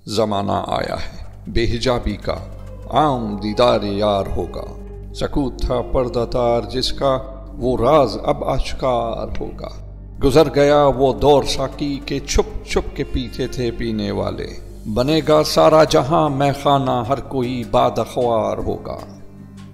زمانہ آیا ہے بے حجابی کا، عام دیدار یار ہوگا۔ سکوت تھا پردہ تار جس کا، وہ راز اب آشکار ہوگا۔ گزر گیا وہ دور ساقی کے، چھپ چھپ کے پیتے تھے پینے والے۔ بنے گا سارا جہاں مے خانہ، ہر کوئی باد خوار ہوگا۔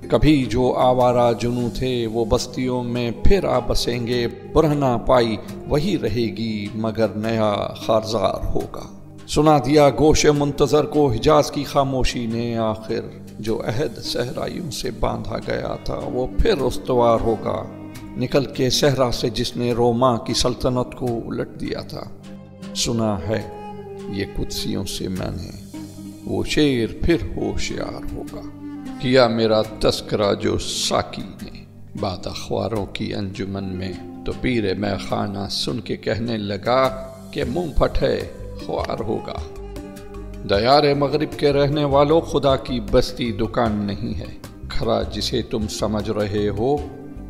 کبھی جو آوارہ جنوں تھے وہ بستیوں میں پھر آ بسیں گے، برہنہ پائی وہی رہے گی مگر نیا خارزار ہوگا۔ سنا دیا گوش منتظر کو حجاز کی خاموشی نے، آخر جو عہد صحرائیوں سے باندھا گیا تھا وہ پھر استوار ہوگا۔ نکل کے صحرا سے جس نے روما کی سلطنت کو الٹ دیا تھا، سنا ہے یہ قدسیوں سے میں نے، وہ شیر پھر ہوشیار ہوگا۔ کیا میرا تذکرہ جو ساقی نے باد اخواروں کی انجمن میں، تو پیر مے خانہ سن کے کہنے لگا کہ منہ پھٹے خوار ہوگا۔ دیار مغرب کے رہنے والوں، خدا کی بستی دکان نہیں ہے، کھرا جسے تم سمجھ رہے ہو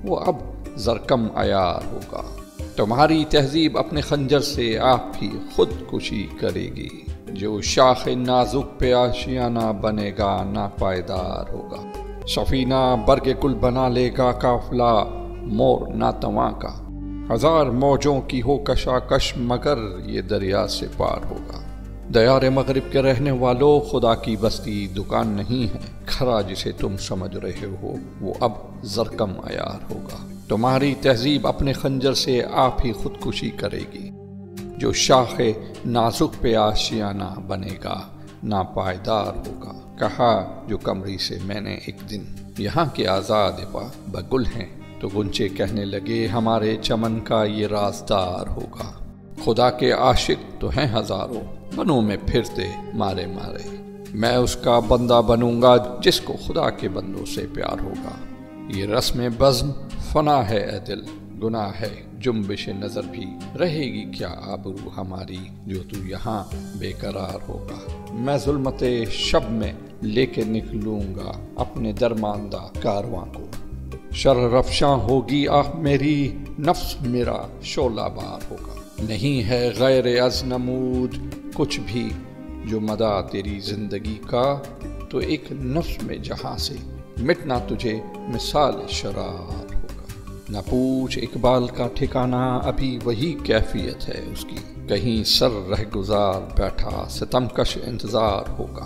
وہ اب زرکم عیار ہوگا۔ تمہاری تہذیب اپنے خنجر سے آپ ہی خود کشی کرے گی، جو شاخ نازک پہ آشیانہ بنے گا ناپائیدار ہوگا۔ سفینہ برگ کل بنا لے گا، قافلہ مور ناتواں کا، ہزار موجوں کی ہو کشاکش مگر یہ دریا سے پار ہوگا۔ دیار مغرب کے رہنے والوں، خدا کی بستی دکان نہیں ہے، کھرا جسے تم سمجھ رہے ہو وہ اب زرکم عیار ہوگا۔ تمہاری تہذیب اپنے خنجر سے آپ ہی خودکشی کرے گی، جو شاخ نازک پہ آشیانہ بنے گا ناپائیدار ہوگا۔ کہا جو قمری سے میں نے ایک دن، یہاں کے آزاد پا بگل ہیں، تو گنچے کہنے لگے ہمارے چمن کا یہ رازدار ہوگا۔ خدا کے عاشق تو ہیں ہزاروں، بنوں میں پھرتے مارے مارے، میں اس کا بندہ بنوں گا جس کو خدا کے بندوں سے پیار ہوگا۔ یہ رسم بزم فنا ہے اے دل، گناہ ہے جنبش نظر بھی، رہے گی کیا آبرو ہماری جو تو یہاں بے قرار ہوگا۔ میں ظلمت شب میں لے کے نکلوں گا اپنے درماندہ کارواں کو، شرر افشاں ہوگی آہ میری، نفس میرا شعلہ بار ہوگا۔ نہیں ہے غیر از نمود کچھ بھی جو مدہ تیری زندگی کا، تو ایک نفس میں جہاں سے مٹنا تجھے مثال شرار ہوگا۔ نہ پوچھ اقبال کا ٹھکانہ، ابھی وہی کیفیت ہے اس کی، کہیں سر رہ گزار بیٹھا ستم کش انتظار ہوگا۔